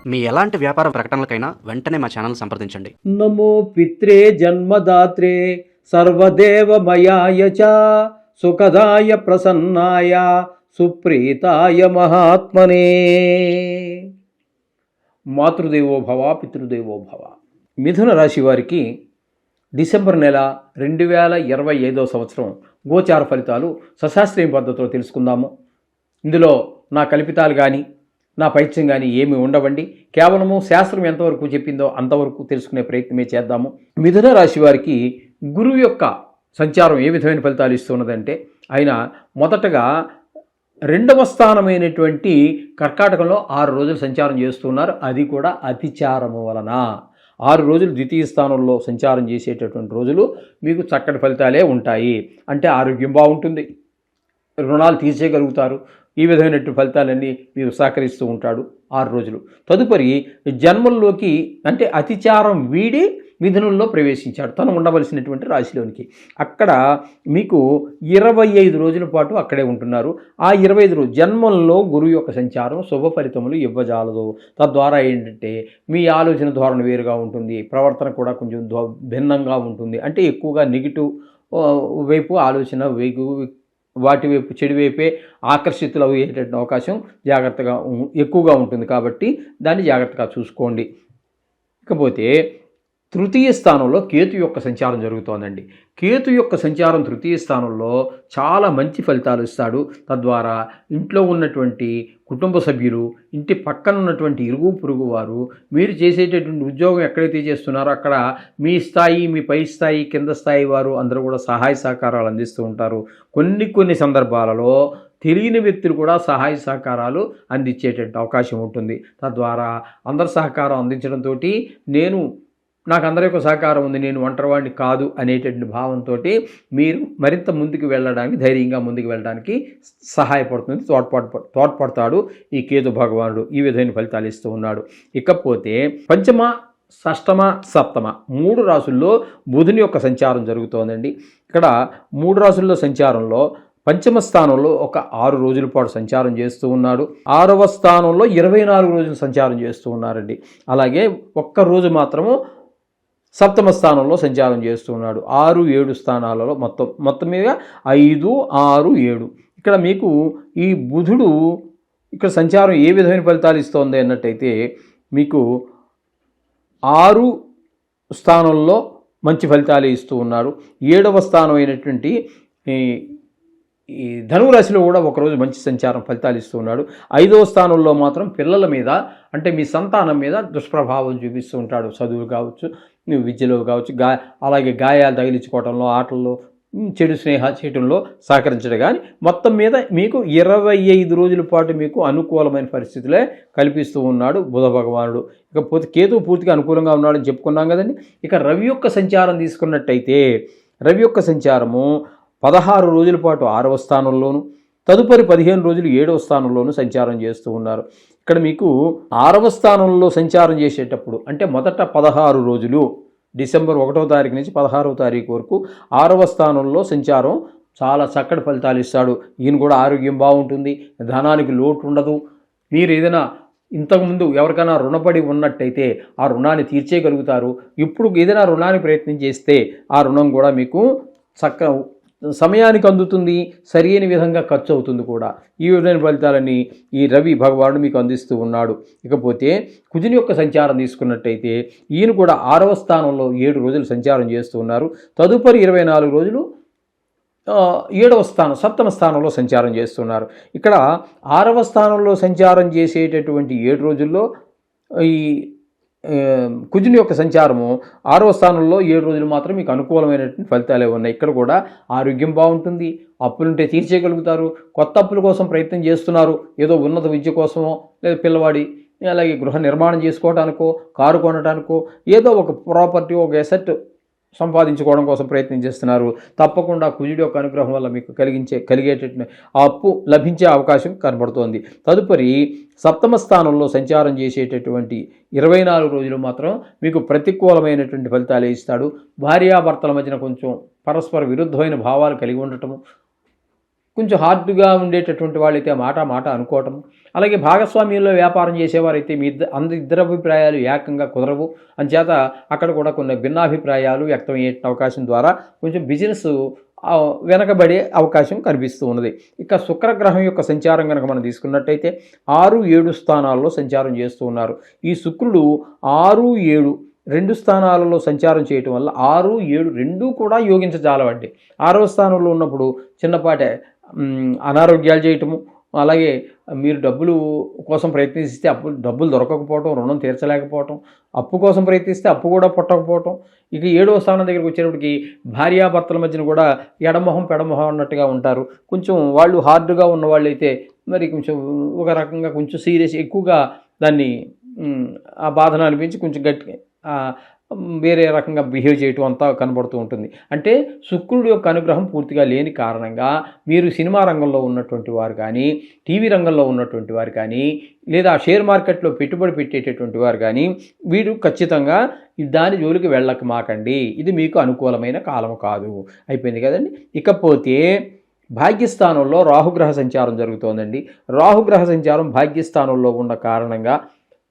మీ ఎలాంటి వ్యాపార ప్రకటనలకైనా వెంటనే మా ఛానల్ సంప్రదించండి. నమో పిత్రే జన్మదాత్రే సర్వదేవమయాయ చ సుఖదాయ ప్రసన్నాయ సుప్రీతాయ మహాత్మనే. మాతృదేవో భవ పితృదేవో భవ. మిథున రాశి వారికి డిసెంబర్ నెల 2025 సంవత్సరం గోచార ఫలితాలు సశాస్త్రీయ పద్ధతిలో తెలుసుకుందాము. ఇందులో నా కల్పితాలు కానీ నా పైత్యం కానీ ఏమి ఉండవండి. కేవలము శాస్త్రం ఎంతవరకు చెప్పిందో అంతవరకు తెలుసుకునే ప్రయత్నమే చేద్దాము. మిథున రాశి వారికి గురువు యొక్క సంచారం ఏ విధమైన ఫలితాలు ఇస్తున్నదంటే, ఆయన మొదటగా 2వ స్థానమైనటువంటి కర్కాటకంలో 6 రోజులు సంచారం చేస్తున్నారు. అది కూడా అతిచారము వలన 6 రోజులు ద్వితీయ స్థానంలో సంచారం చేసేటటువంటి రోజులు మీకు చక్కటి ఫలితాలే ఉంటాయి. అంటే ఆరోగ్యం బాగుంటుంది, రుణాలు తీర్చేయగలుగుతారు. ఈ విధమైనటువంటి ఫలితాలన్నీ మీరు సహకరిస్తూ ఉంటాడు 6 రోజులు. తదుపరి జన్మల్లోకి అంటే అతిచారం వీడి మిథునంలో ప్రవేశించాడు, తను ఉండవలసినటువంటి రాశిలోనికి. అక్కడ మీకు 25 రోజుల పాటు అక్కడే ఉంటున్నారు. ఆ 25 రోజులు జన్మంలో గురువు యొక్క సంచారం శుభ ఫలితములు ఇవ్వజాలదు. తద్వారా ఏంటంటే మీ ఆలోచన ధోరణి వేరుగా ఉంటుంది, ప్రవర్తన కూడా కొంచెం భిన్నంగా ఉంటుంది. అంటే ఎక్కువగా నెగిటివ్ వైపు ఆలోచన వాటి వైపు చెడు వైపే ఆకర్షితులు అయ్యేటటువంటి అవకాశం జాగ్రత్తగా ఎక్కువగా ఉంటుంది. కాబట్టి దాన్ని జాగ్రత్తగా చూసుకోండి. ఇకపోతే తృతీయ స్థానంలో కేతు యొక్క సంచారం జరుగుతోందండి. కేతు యొక్క సంచారం తృతీయ స్థానంలో చాలా మంచి ఫలితాలు ఇస్తాడు. తద్వారా ఇంట్లో ఉన్నటువంటి కుటుంబ సభ్యులు, ఇంటి పక్కన ఉన్నటువంటి ఇరుగు పొరుగు వారు, మీరు చేసేటటువంటి ఉద్యోగం ఎక్కడైతే చేస్తున్నారో అక్కడ మీ స్థాయి, మీ పై స్థాయి, కింద స్థాయి వారు అందరూ కూడా సహాయ సహకారాలు అందిస్తూ ఉంటారు. కొన్ని సందర్భాలలో తెలియని వ్యక్తులు కూడా సహాయ సహకారాలు అందించేటటువంటి అవకాశం ఉంటుంది. తద్వారా అందరి సహకారం అందించడంతో నాకు అందరి యొక్క సహకారం ఉంది, నేను ఒంటరివాడిని కాదు అనేటటువంటి భావంతో మీరు మరింత ముందుకు వెళ్ళడానికి, ధైర్యంగా ముందుకు వెళ్ళడానికి సహాయపడుతుంది, తోడ్పడతాడు ఈ కేతు భగవానుడు. ఈ విధమైన ఫలితాలు ఇస్తూ ఉన్నాడు. ఇకపోతే పంచమ, షష్టమ, సప్తమ 3 రాసుల్లో బుధుని యొక్క సంచారం జరుగుతోందండి. ఇక్కడ 3 రాసుల్లో సంచారంలో పంచమ స్థానంలో ఒక 6 రోజుల పాటు సంచారం చేస్తూ ఉన్నాడు. 6వ స్థానంలో 24 రోజులు సంచారం చేస్తూ ఉన్నారండి. అలాగే ఒక్క రోజు మాత్రము సప్తమ స్థానంలో సంచారం చేస్తూ ఉన్నాడు. 6, 7 స్థానాలలో మొత్తం మీద 5, 6, 7. ఇక్కడ మీకు ఈ బుధుడు ఇక్కడ సంచారం ఏ విధమైన ఫలితాలు ఇస్తోంది అన్నట్టయితే, మీకు 6 స్థానంలో మంచి ఫలితాలు ఇస్తూ ఉన్నాడు. 7వ స్థానం అయినటువంటి ఈ ధనురాశిలో కూడా ఒకరోజు మంచి సంచారం ఫలితాలు ఇస్తూ ఉన్నాడు. 5వ స్థానంలో మాత్రం పిల్లల మీద, అంటే మీ సంతానం మీద దుష్ప్రభావం చూపిస్తూ ఉంటాడు. చదువు కావచ్చు, విద్యలో కావచ్చు, అలాగే గాయాలు తగిలించుకోవడంలో, ఆటల్లో, చెడు స్నేహాలు చేయడంలో సహకరించడం. కానీ మొత్తం మీద మీకు 25 రోజుల పాటు మీకు అనుకూలమైన పరిస్థితులే కల్పిస్తూ ఉన్నాడు బుధ భగవానుడు. ఇకపోతే కేతువు పూర్తిగా అనుకూలంగా ఉన్నాడని చెప్పుకున్నాం కదండి. ఇక రవి యొక్క సంచారం తీసుకున్నట్టయితే, రవి యొక్క సంచారము 16 రోజుల పాటు 6వ స్థానంలోను, తదుపరి 15 రోజులు 7వ స్థానంలోనూ సంచారం చేస్తూ ఉన్నారు. ఇక్కడ మీకు 6వ స్థానంలో సంచారం చేసేటప్పుడు, అంటే మొదట 16 రోజులు డిసెంబర్ 1వ తారీఖు నుంచి 16వ తారీఖు వరకు 6వ స్థానంలో సంచారం చాలా చక్కటి ఫలితాలు ఇస్తాడు. ఈయన కూడా ఆరోగ్యం బాగుంటుంది, ధనానికి లోటు ఉండదు. మీరు ఏదైనా ఇంతకుముందు ఎవరికైనా రుణపడి ఉన్నట్టయితే ఆ రుణాన్ని తీర్చేయగలుగుతారు. ఇప్పుడు ఏదైనా రుణాన్ని ప్రయత్నం చేస్తే ఆ రుణం కూడా మీకు సమయానికి అందుతుంది, సరైన విధంగా ఖర్చు అవుతుంది కూడా. ఈ విధమైన ఫలితాలని ఈ రవి భగవానుడు మీకు అందిస్తూ ఉన్నాడు. ఇకపోతే కుజుని యొక్క సంచారం తీసుకున్నట్టయితే, ఈయన కూడా 6వ స్థానంలో 7 రోజులు సంచారం చేస్తూ ఉన్నారు. తదుపరి 24 రోజులు 7వ స్థానం, సప్తమ స్థానంలో సంచారం చేస్తున్నారు. ఇక్కడ 6వ స్థానంలో సంచారం చేసేటటువంటి 7 రోజుల్లో ఈ కుజుని యొక్క సంచారము 6వ స్థానంలో 7 రోజులు మాత్రం మీకు అనుకూలమైనటువంటి ఫలితాలే ఉన్నాయి. ఇక్కడ కూడా ఆరోగ్యం బాగుంటుంది, అప్పులుంటే తీర్చేయగలుగుతారు. కొత్త అప్పుల కోసం ప్రయత్నం చేస్తున్నారు, ఏదో ఉన్నత విద్య కోసమో లేదా పిల్లవాడి అలాగే గృహ నిర్మాణం చేసుకోవడానికో, కారు కొనడానికో, ఏదో ఒక ప్రాపర్టీ, ఒక ఎసెట్ సంపాదించుకోవడం కోసం ప్రయత్నం చేస్తున్నారు. తప్పకుండా కుజుడి యొక్క అనుగ్రహం వల్ల మీకు కలిగేటటువంటి ఆ అప్పు లభించే అవకాశం కనబడుతోంది. తదుపరి సప్తమ స్థానంలో సంచారం చేసేటటువంటి 24 రోజులు మాత్రం మీకు ప్రతికూలమైనటువంటి ఫలితాలే ఇస్తాడు. భార్యాభర్తల మధ్యన కొంచెం పరస్పర విరుద్ధమైన భావాలు కలిగి ఉండటము, కొంచెం హార్డ్గా ఉండేటటువంటి వాళ్ళైతే మాట అనుకోవటం, అలాగే భాగస్వామ్యంలో వ్యాపారం చేసేవారైతే మీ ఇద్దరు అభిప్రాయాలు ఏకంగా కుదరవు, అంచేత అక్కడ కూడా కొన్ని భిన్నాభిప్రాయాలు వ్యక్తమయ్యే అవకాశం ద్వారా కొంచెం బిజినెస్ వెనకబడే అవకాశం కనిపిస్తూ ఉన్నది. ఇక శుక్రగ్రహం యొక్క సంచారం కనుక మనం తీసుకున్నట్టయితే 6-7 స్థానాల్లో సంచారం చేస్తూ ఉన్నారు. ఈ శుక్రుడు 6-7 2 స్థానాలలో సంచారం చేయటం వల్ల 6-7 రెండూ కూడా యోగించజాలవండి. 6వ స్థానంలో ఉన్నప్పుడు చిన్నపాటి అనారోగ్యాలు చేయటము, అలాగే మీరు డబ్బులు కోసం ప్రయత్నిస్తే డబ్బులు దొరకకపోవటం, రుణం తీర్చలేకపోవటం, అప్పు కోసం ప్రయత్నిస్తే అప్పు కూడా పుట్టకపోవటం. ఇక 7వ స్థానం దగ్గరికి వచ్చేటప్పటికి భార్యాభర్తల మధ్యన కూడా ఎడమొహం పెడమొహం అన్నట్టుగా ఉంటారు. కొంచెం వాళ్ళు హార్డ్గా ఉన్న వాళ్ళు అయితే మరి కొంచెం ఒక రకంగా కొంచెం సీరియస్ ఎక్కువగా దాన్ని ఆ బాధను అనిపించి కొంచెం గట్టిగా వేరే రకంగా బిహేవ్ చేయటం అంతా కనబడుతూ ఉంటుంది. అంటే శుక్రుడి యొక్క అనుగ్రహం పూర్తిగా లేని కారణంగా మీరు సినిమా రంగంలో ఉన్నటువంటి వారు కానీ, టీవీ రంగంలో ఉన్నటువంటి వారు కానీ, లేదా షేర్ మార్కెట్లో పెట్టుబడి పెట్టేటటువంటి వారు కానీ వీరు ఖచ్చితంగా దాని జోలికి వెళ్ళక మాకండి, ఇది మీకు అనుకూలమైన కాలం కాదు. అయిపోయింది కదండి. ఇకపోతే భాగ్యస్థానంలో రాహుగ్రహ సంచారం జరుగుతోందండి. రాహుగ్రహ సంచారం భాగ్యస్థానంలో ఉన్న కారణంగా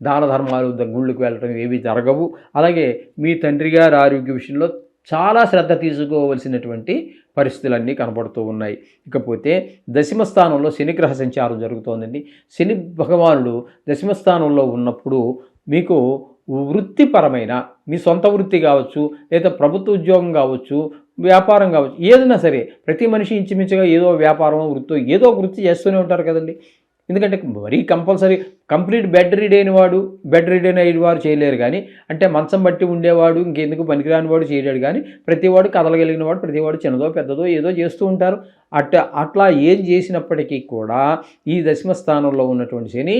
దాన ధర్మాలు, గుళ్ళకు వెళ్ళటం ఏవి జరగవు. అలాగే మీ తండ్రి గారి ఆరోగ్య విషయంలో చాలా శ్రద్ధ తీసుకోవలసినటువంటి పరిస్థితులన్నీ కనబడుతూ ఉన్నాయి. ఇకపోతే దశమ స్థానంలో శనిగ్రహ సంచారం జరుగుతోందండి. శని భగవానుడు దశమ స్థానంలో ఉన్నప్పుడు మీకు వృత్తిపరమైన మీ సొంత వృత్తి కావచ్చు, లేదా ప్రభుత్వ ఉద్యోగం కావచ్చు, వ్యాపారం కావచ్చు, ఏదైనా సరే ప్రతి మనిషి ఇంచుమించుగా ఏదో వ్యాపారం వృత్తి ఏదో వృత్తి చేస్తూనే ఉంటారు కదండి. ఎందుకంటే మరీ కంపల్సరీ కంప్లీట్ బెడ్ రీడ్ అయిన వారు చేయలేరు, కానీ అంటే మంచం బట్టి ఉండేవాడు ఇంకెందుకు పనికిరాని వాడు చేయలేడు, కానీ ప్రతివాడు కదలగలిగిన వాడు, ప్రతివాడు చిన్నదో పెద్దదో ఏదో చేస్తూ ఉంటారు. అట్లా ఏం చేసినప్పటికీ కూడా ఈ దశమ స్థానంలో ఉన్నటువంటి శని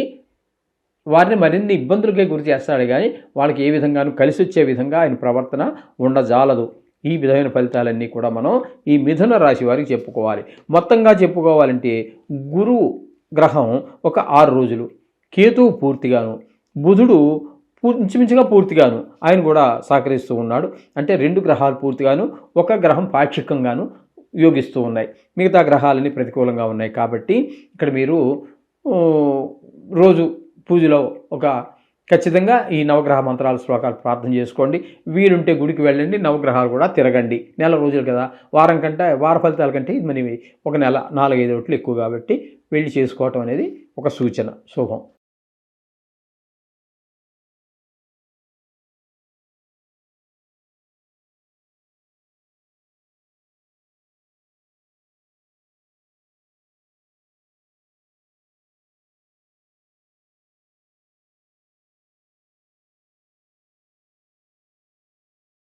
వారిని మరిన్ని ఇబ్బందులకే గురి చేస్తాడు, కానీ వాళ్ళకి ఏ విధంగానూ కలిసి వచ్చే విధంగా ఆయన ప్రవర్తన ఉండజాలదు. ఈ విధమైన ఫలితాలన్నీ కూడా మనం ఈ మిథున రాశి వారికి చెప్పుకోవాలి. మొత్తంగా చెప్పుకోవాలంటే గురువు గ్రహం ఒక 6 రోజులు, కేతువు పూర్తిగాను, బుధుడు ఇంచుమించుగా పూర్తిగాను ఆయన కూడా సహకరిస్తూ ఉన్నాడు. అంటే 2 గ్రహాలు పూర్తిగాను, ఒక గ్రహం పాక్షికంగాను యోగిస్తూ ఉన్నాయి. మిగతా గ్రహాలన్నీ ప్రతికూలంగా ఉన్నాయి. కాబట్టి ఇక్కడ మీరు రోజు పూజలో ఖచ్చితంగా ఈ నవగ్రహ మంత్రాల శ్లోకాలు ప్రార్థన చేసుకోండి. వీలుంటే గుడికి వెళ్ళండి, నవగ్రహాలు కూడా తిరగండి. నెల రోజులు కదా, వార ఫలితాల కంటే ఇది మనవి ఒక నెల 4-5 రోజులు ఎక్కువ కాబట్టి వెళ్ళి చేసుకోవటం అనేది ఒక సూచన. శుభం.